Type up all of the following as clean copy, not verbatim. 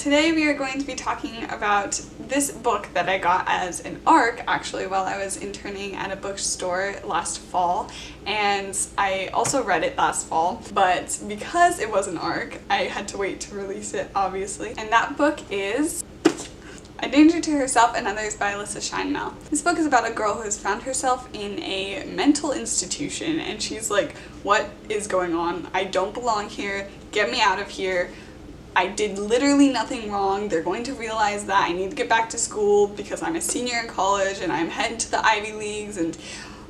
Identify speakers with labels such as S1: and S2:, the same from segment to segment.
S1: today we are going to be talking about this book that I got as an ARC actually while I was interning at a bookstore last fall, and I also read it last fall, but because it was an ARC I had to wait to release it, obviously. And that book is A Danger to Herself and Others by Alyssa Sheinmel. This book is about a girl who has found herself in a mental institution and she's like, what is going on? I don't belong here. Get me out of here. I did literally nothing wrong. They're going to realize that I need to get back to school because I'm a senior in college and I'm heading to the Ivy Leagues, and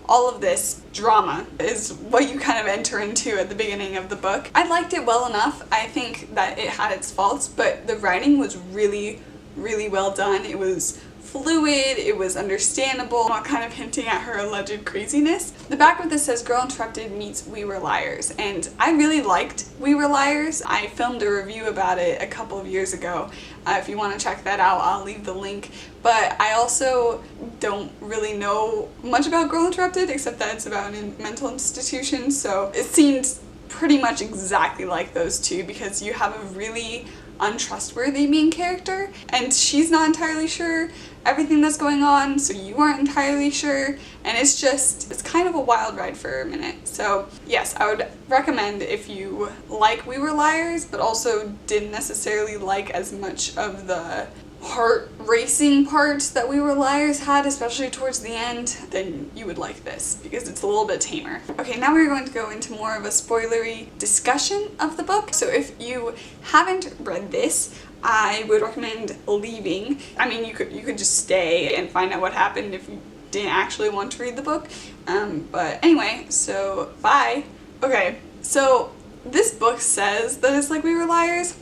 S1: all of this drama is what you kind of enter into at the beginning of the book. I liked it well enough. I think that it had its faults, but the writing was really well done. It was fluid, it was understandable, not kind of hinting at her alleged craziness. The back of this says Girl Interrupted meets We Were Liars, and I really liked We Were Liars. I filmed a review about it a couple of years ago. If you want to check that out, I'll leave the link. But I also don't really know much about Girl Interrupted except that it's about a mental institution, so it seemed pretty much exactly like those two because you have a really untrustworthy main character and she's not entirely sure everything that's going on, so you aren't entirely sure, and it's kind of a wild ride for a minute. So yes, I would recommend if you like We Were Liars but also didn't necessarily like as much of the heart racing parts that We Were Liars had, especially towards the end, then you would like this because it's a little bit tamer. Okay, now we're going to go into more of a spoilery discussion of the book. So if you haven't read this, I would recommend leaving. I mean, you could just stay and find out what happened if you didn't actually want to read the book. But anyway, so bye. Okay, so this book says that it's like We Were Liars,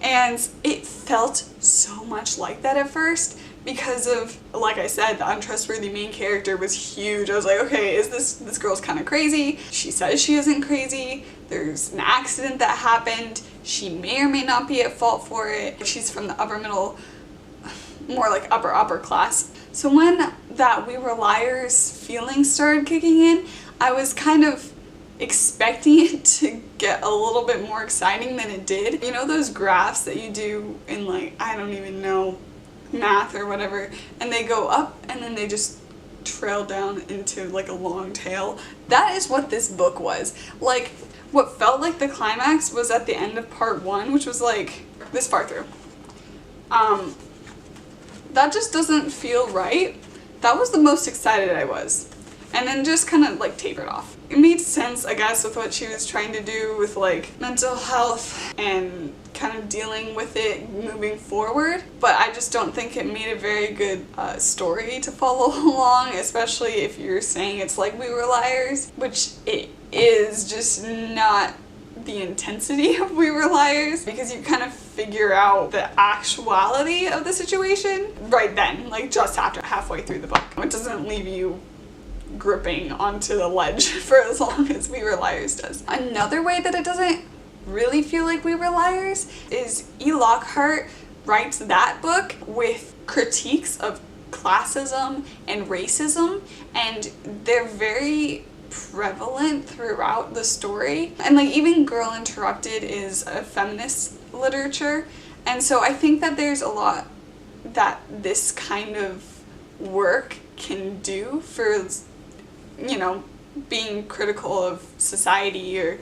S1: and it felt so much like that at first because of, like I said, the untrustworthy main character was huge. I was like, okay, is this girl's kind of crazy? She says she isn't crazy. There's an accident that happened. She may or may not be at fault for it. She's from the upper middle, more like upper class. So when that We Were Liars feeling started kicking in, I was kind of expecting it to get a little bit more exciting than it did. You know those graphs that you do in, like, I don't even know, math or whatever, and they go up and then they just trail down into like a long tail? That is what this book was. Like, what felt like the climax was at the end of part 1, which was like this far through. That just doesn't feel right. That was the most excited I was. And then just kind of like tapered off. It made sense, I guess, with what she was trying to do with like mental health and kind of dealing with it moving forward, but I just don't think it made a very good story to follow along, especially if you're saying it's like We Were Liars, which it is, just not the intensity of We Were Liars, because you kind of figure out the actuality of the situation right then, like just after halfway through the book. It doesn't leave you gripping onto the ledge for as long as We Were Liars does. Another way that it doesn't really feel like We Were Liars is E. Lockhart writes that book with critiques of classism and racism, and they're very prevalent throughout the story. And like even Girl Interrupted is a feminist literature, and so I think that there's a lot that this kind of work can do for, you know, being critical of society or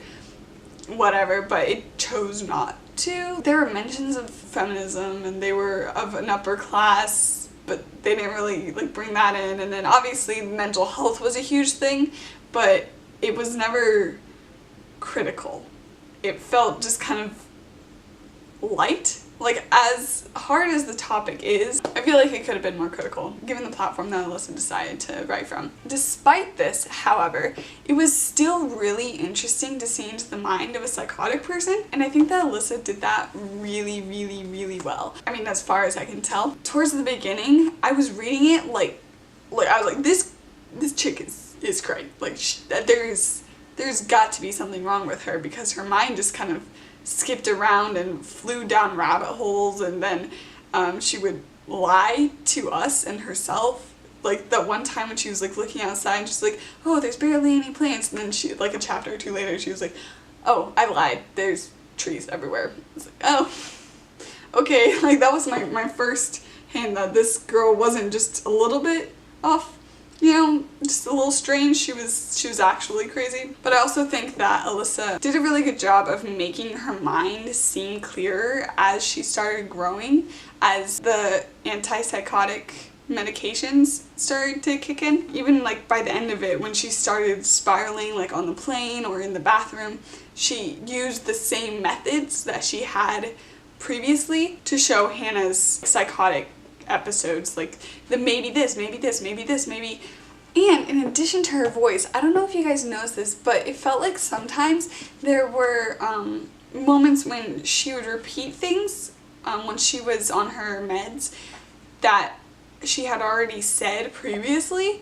S1: whatever, but it chose not to. There were mentions of feminism and they were of an upper class, but they didn't really like bring that in. And then obviously mental health was a huge thing, but it was never critical. It felt just kind of light. Like, as hard as the topic is, I feel like it could have been more critical, given the platform that Alyssa decided to write from. Despite this, however, it was still really interesting to see into the mind of a psychotic person, and I think that Alyssa did that really well. I mean, as far as I can tell. Towards the beginning, I was reading it like I was like, this chick is crazy. Like, there's got to be something wrong with her, because her mind just kind of skipped around and flew down rabbit holes, and then she would lie to us and herself. Like that one time when she was like looking outside and she's like, oh, there's barely any plants, and then she, like a chapter or two later, she was like, oh, I lied, there's trees everywhere. It's like, oh, okay, like that was my first hint that this girl wasn't just a little bit off, you know, just a little strange. She was actually crazy. But I also think that Alyssa did a really good job of making her mind seem clearer as she started growing, as the antipsychotic medications started to kick in. Even like by the end of it, when she started spiraling like on the plane or in the bathroom, she used the same methods that she had previously to show Hannah's psychotic episodes, like the maybe this, maybe this, maybe this, maybe. And in addition to her voice, I don't know if you guys noticed this, but it felt like sometimes there were moments when she would repeat things when she was on her meds that she had already said previously,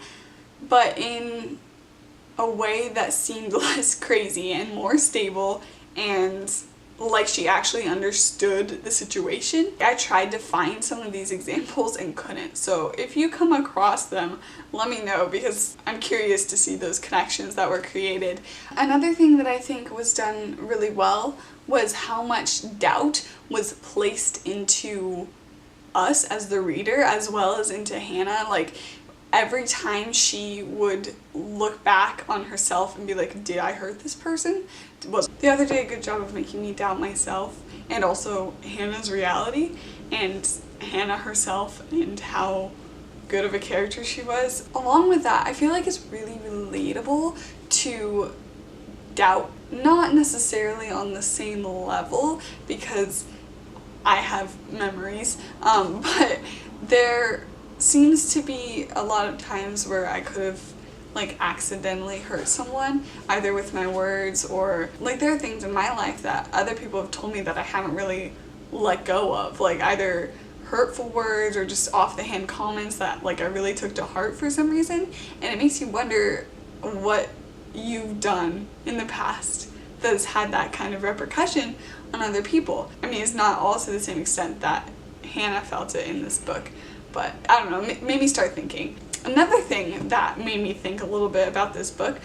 S1: but in a way that seemed less crazy and more stable and like she actually understood the situation. I tried to find some of these examples and couldn't. So if you come across them, let me know, because I'm curious to see those connections that were created. Another thing that I think was done really well was how much doubt was placed into us as the reader as well as into Hannah. Like every time she would look back on herself and be like, did I hurt this person? Was the other day a good job of making me doubt myself and also Hannah's reality and Hannah herself and how good of a character she was. Along with that, I feel like it's really relatable to doubt, not necessarily on the same level because I have memories, but there seems to be a lot of times where I could have like accidentally hurt someone, either with my words or like there are things in my life that other people have told me that I haven't really let go of, like either hurtful words or just off the hand comments that like I really took to heart for some reason. And it makes you wonder what you've done in the past that's had that kind of repercussion on other people. I mean, it's not all to the same extent that Hannah felt it in this book, but I don't know, made me start thinking. Another thing that made me think a little bit about this book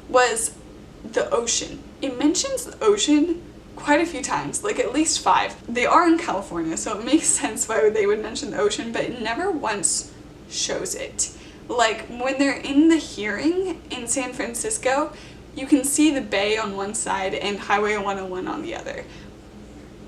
S1: was the ocean. It mentions the ocean quite a few times, like at least 5. They are in California, so it makes sense why they would mention the ocean, but it never once shows it. Like when they're in the hearing in San Francisco, you can see the bay on one side and Highway 101 on the other.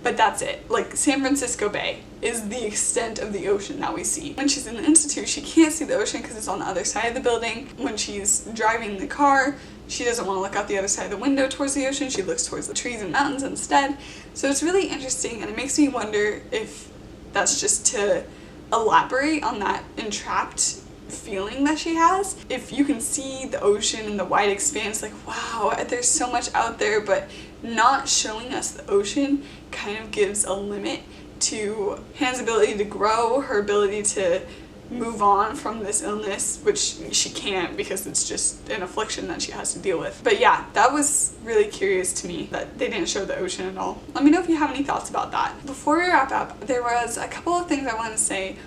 S1: But that's it. Like San Francisco Bay is the extent of the ocean that we see. When she's in the institute, she can't see the ocean because it's on the other side of the building. When she's driving the car, she doesn't want to look out the other side of the window towards the ocean. She looks towards the trees and mountains instead. So it's really interesting, and it makes me wonder if that's just to elaborate on that entrapped feeling that she has. If you can see the ocean and the wide expanse, like wow, there's so much out there, but not showing us the ocean kind of gives a limit to Hannah's ability to grow, her ability to move on from this illness, which she can't because it's just an affliction that she has to deal with. But yeah, that was really curious to me that they didn't show the ocean at all. Let me know if you have any thoughts about that. Before we wrap up, there was a couple of things I wanted to say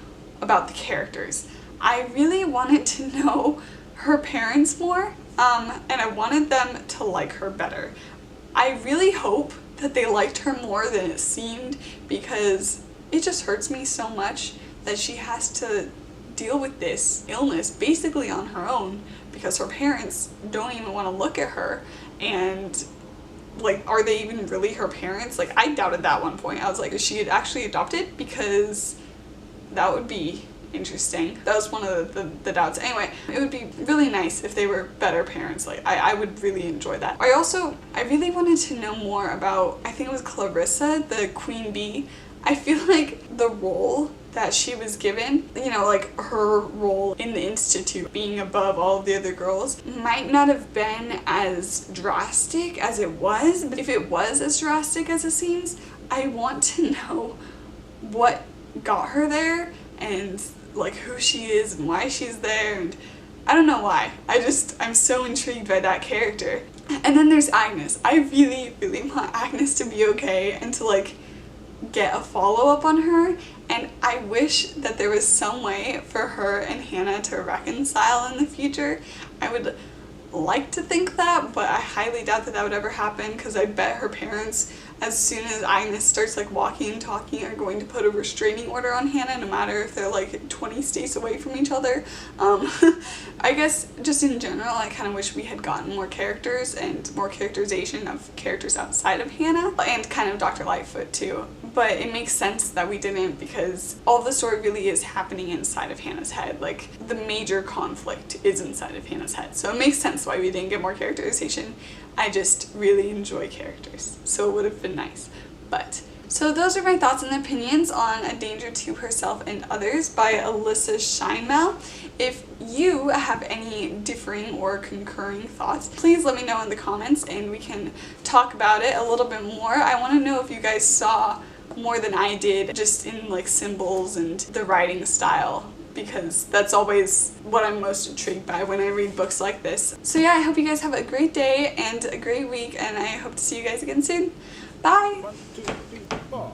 S1: about the characters. I really wanted to know her parents more, and I wanted them to like her better. I really hope that they liked her more than it seemed, because it just hurts me so much that she has to deal with this illness basically on her own because her parents don't even want to look at her. And like, are they even really her parents? Like, I doubted that at one point. I was like, is she actually adopted? Because that would be interesting. That was one of the doubts. Anyway, it would be really nice if they were better parents. Like, I would really enjoy that. I really wanted to know more about, I think it was Clarissa, the queen bee. I feel like the role that she was given, you know, like her role in the institute, being above all of the other girls, might not have been as drastic as it was. But if it was as drastic as it seems, I want to know what got her there and like who she is and why she's there, and I don't know why. I'm so intrigued by that character. And then there's Agnes. I really, really want Agnes to be okay and to like get a follow-up on her, and I wish that there was some way for her and Hannah to reconcile in the future. I would like to think that, but I highly doubt that that would ever happen because I bet her parents as soon as Agnes starts like walking and talking, are going to put a restraining order on Hannah, no matter if they're like 20 states away from each other. I guess just in general, I kind of wish we had gotten more characters and more characterization of characters outside of Hannah, and kind of Dr. Lightfoot too. But it makes sense that we didn't, because all the story really is happening inside of Hannah's head. Like, the major conflict is inside of Hannah's head. So it makes sense why we didn't get more characterization. I just really enjoy characters, so it would have been nice. But, so those are my thoughts and opinions on A Danger to Herself and Others by Alyssa Sheinmel. If you have any differing or concurring thoughts, please let me know in the comments and we can talk about it a little bit more. I want to know if you guys saw more than I did, just in like symbols and the writing style, because that's always what I'm most intrigued by when I read books like this. So yeah, I hope you guys have a great day and a great week, and I hope to see you guys again soon. Bye!
S2: 1, 2, 3, 4.